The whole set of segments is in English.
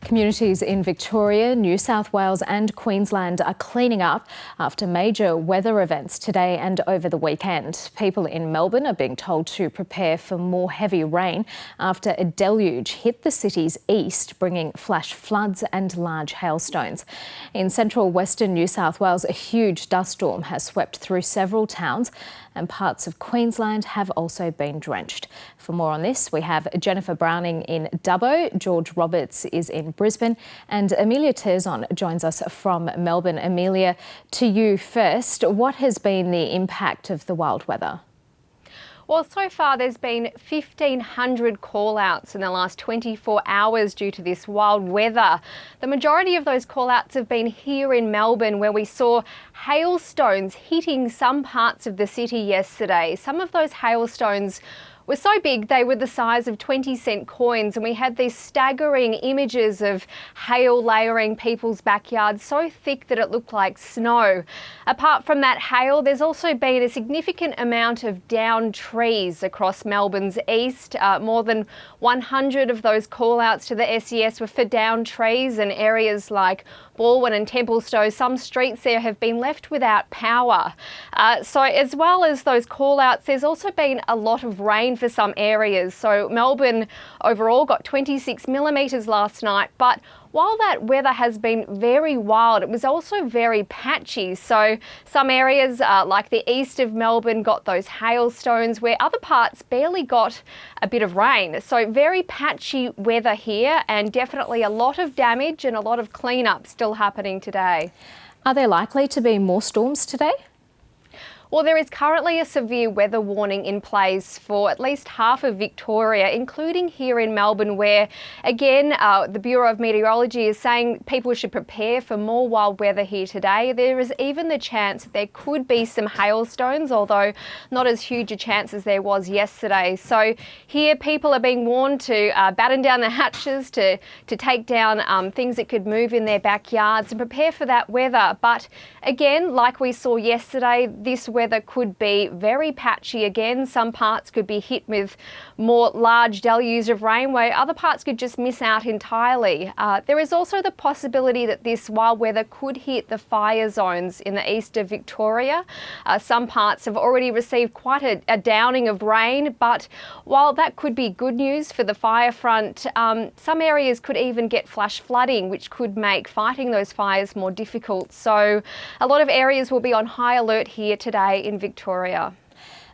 Communities in Victoria, New South Wales and Queensland are cleaning up after major weather events today and over the weekend. People in Melbourne are being told to prepare for more heavy rain after a deluge hit the city's east, bringing flash floods and large hailstones. In central western New South Wales, a huge dust storm has swept through several towns and parts of Queensland have also been drenched. For more on this, we have Jennifer Browning in Dubbo, George Roberts is in Brisbane and Amelia Terzon joins us from Melbourne. Amelia, to you first. What has been the impact of the wild weather? Well, so far there's been 1,500 call-outs in the last 24 hours due to this wild weather. The majority of those call-outs have been here in Melbourne, where we saw hailstones hitting some parts of the city yesterday. Some of those hailstones were so big they were the size of 20-cent coins, and we had these staggering images of hail layering people's backyards so thick that it looked like snow. Apart from that hail, there's also been a significant amount of downed trees across Melbourne's east. More than 100 of those call-outs to the SES were for downed trees, and areas like Balwyn and Templestowe, some streets there have been left without power. So as well as those call-outs, there's also been a lot of rain for some areas. So Melbourne overall got 26 millimetres last night, but while that weather has been very wild, it was also very patchy. So some areas like the east of Melbourne got those hailstones, where other parts barely got a bit of rain. So very patchy weather here, and definitely a lot of damage and a lot of cleanup still happening today. Are there likely to be more storms today? Well, there is currently a severe weather warning in place for at least half of Victoria, including here in Melbourne, where, again, the Bureau of Meteorology is saying people should prepare for more wild weather here today. There is even the chance that there could be some hailstones, although not as huge a chance as there was yesterday. So here people are being warned to batten down the hatches, to take down things that could move in their backyards and prepare for that weather. But again, like we saw yesterday, this weather could be very patchy again. Some parts could be hit with more large deluges of rain, where other parts could just miss out entirely. There is also the possibility that this wild weather could hit the fire zones in the east of Victoria. Some parts have already received quite a downing of rain, but while that could be good news for the fire front, some areas could even get flash flooding, which could make fighting those fires more difficult. So a lot of areas will be on high alert here today in Victoria.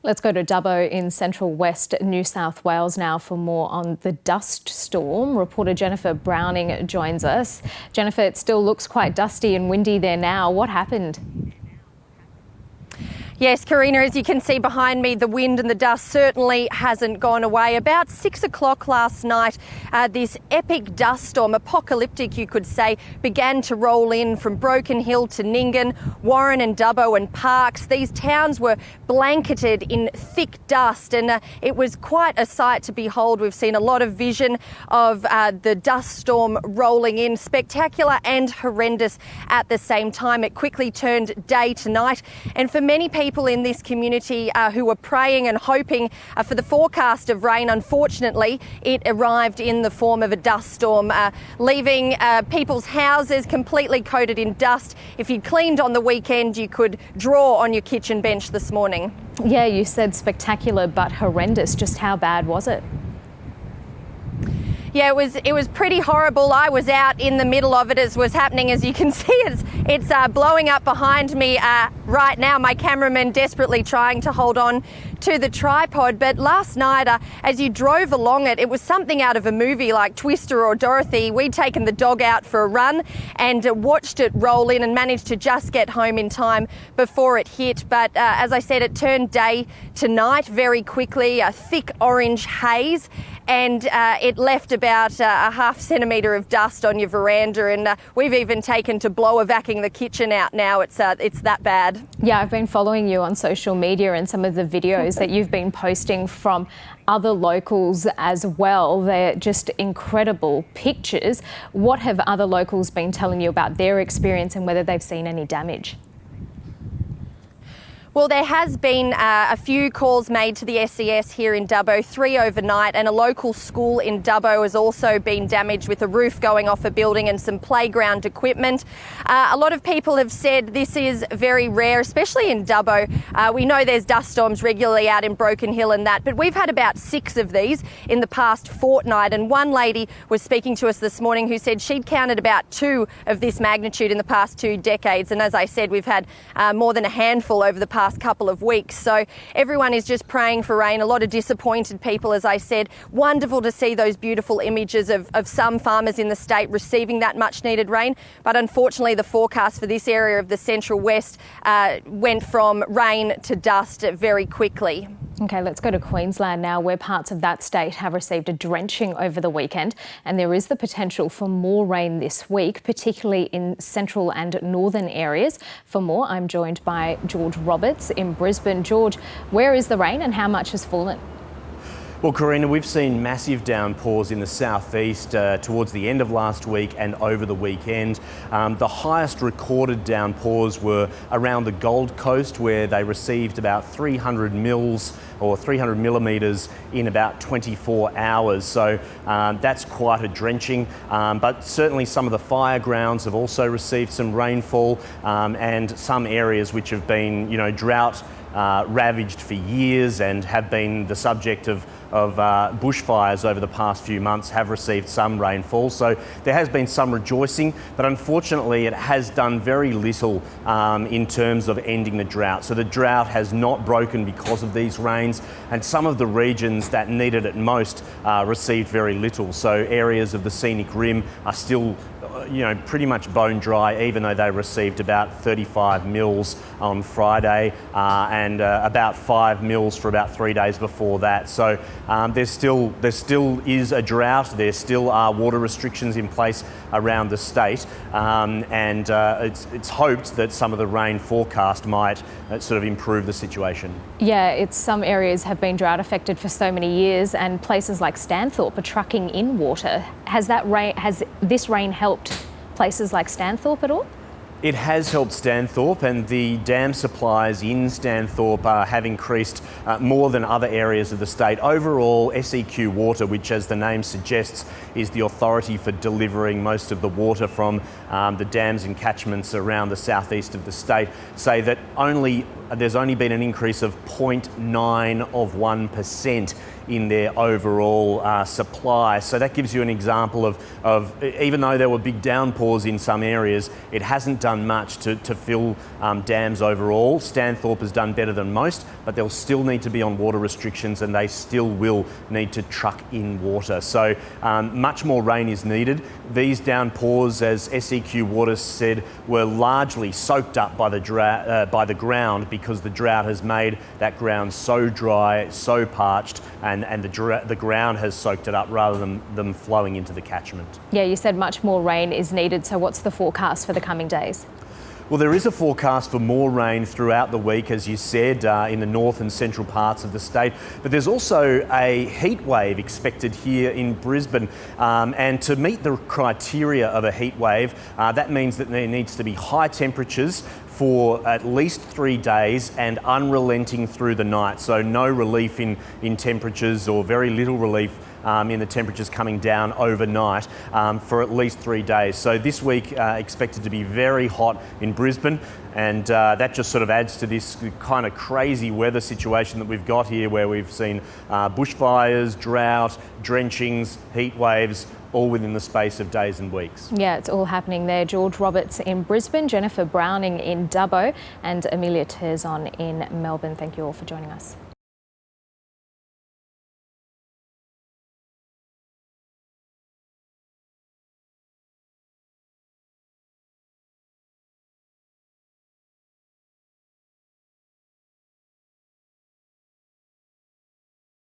Let's go to Dubbo in central west New South Wales now for more on the dust storm. Reporter Jennifer Browning joins us. Jennifer, it still looks quite dusty and windy there now. What happened? Yes, Karina, as you can see behind me, the wind and the dust certainly hasn't gone away. About 6 o'clock last night, this epic dust storm, apocalyptic you could say, began to roll in from Broken Hill to Nyngan, Warren and Dubbo and Parkes. These towns were blanketed in thick dust, and it was quite a sight to behold. We've seen a lot of vision of the dust storm rolling in, spectacular and horrendous at the same time. It quickly turned day to night, and for many people in this community who were praying and hoping for the forecast of rain, unfortunately, it arrived in the form of a dust storm, leaving people's houses completely coated in dust. If you'd cleaned on the weekend, you could draw on your kitchen bench this morning. Yeah, you said spectacular but horrendous. Just how bad was it? Yeah, it was pretty horrible. I was out in the middle of it as was happening. As you can see, it's blowing up behind me right now. My cameraman desperately trying to hold on to the tripod. But last night, as you drove along it, it was something out of a movie like Twister or Dorothy. We'd taken the dog out for a run and watched it roll in and managed to just get home in time before it hit. But as I said, it turned day to night very quickly, a thick orange haze, and it left about a half centimetre of dust on your veranda, and we've even taken to blower-vacuuming the kitchen out now. It's that bad. Yeah, I've been following you on social media and some of the videos that you've been posting from other locals as well. They're just incredible pictures. What have other locals been telling you about their experience and whether they've seen any damage? Well, there has been a few calls made to the SES here in Dubbo, 3 overnight, and a local school in Dubbo has also been damaged with a roof going off a building and some playground equipment. A lot of people have said this is very rare, especially in Dubbo. We know there's dust storms regularly out in Broken Hill and that, but we've had about 6 of these in the past fortnight, and one lady was speaking to us this morning who said she'd counted about 2 of this magnitude in the past 2 decades, and as I said, we've had more than a handful over the past couple of weeks. So everyone is just praying for rain. A lot of disappointed people, as I said. Wonderful to see those beautiful images of some farmers in the state receiving that much needed rain. But unfortunately, the forecast for this area of the Central West went from rain to dust very quickly. Okay, let's go to Queensland now, where parts of that state have received a drenching over the weekend, and there is the potential for more rain this week, particularly in central and northern areas. For more, I'm joined by George Roberts in Brisbane. George, where is the rain and how much has fallen? Well, Karina, we've seen massive downpours in the southeast towards the end of last week and over the weekend. The highest recorded downpours were around the Gold Coast, where they received about 300 mils or 300 millimetres in about 24 hours. So that's quite a drenching. But certainly some of the fire grounds have also received some rainfall, and some areas which have been, drought ravaged for years and have been the subject of bushfires over the past few months have received some rainfall. So there has been some rejoicing, but unfortunately it has done very little in terms of ending the drought. So the drought has not broken because of these rains, and some of the regions that needed it most received very little. So areas of the Scenic Rim are still pretty much bone dry, even though they received about 35 mils on Friday and about 5 mils for about 3 days before that. So there still is a drought. There still are water restrictions in place around the state, and it's hoped that some of the rain forecast might sort of improve the situation. Yeah, some areas have been drought affected for so many years, and places like Stanthorpe are trucking in water. Has this rain helped places like Stanthorpe at all? It has helped Stanthorpe, and the dam supplies in Stanthorpe have increased more than other areas of the state. Overall, SEQ Water, which as the name suggests is the authority for delivering most of the water from the dams and catchments around the southeast of the state, say that there's only been an increase of 0.9% in their overall supply. So that gives you an example of even though there were big downpours in some areas, it hasn't done much to fill dams overall. Stanthorpe has done better than most, but they'll still need to be on water restrictions, and they still will need to truck in water. So much more rain is needed. These downpours, as SEQ Water said, were largely soaked up by the ground, because the drought has made that ground so dry, so parched, and the ground has soaked it up rather than them flowing into the catchment. Yeah, you said much more rain is needed, so what's the forecast for the coming days? Well, there is a forecast for more rain throughout the week, as you said, in the north and central parts of the state. But there's also a heat wave expected here in Brisbane. And to meet the criteria of a heat wave, that means that there needs to be high temperatures for at least 3 days and unrelenting through the night. So no relief in temperatures, or very little relief in the temperatures coming down overnight for at least 3 days. So this week expected to be very hot in Brisbane, and that just sort of adds to this kind of crazy weather situation that we've got here, where we've seen bushfires, drought, drenchings, heat waves, all within the space of days and weeks. Yeah, it's all happening there. George Roberts in Brisbane, Jennifer Browning in Dubbo, and Amelia Terzon in Melbourne. Thank you all for joining us.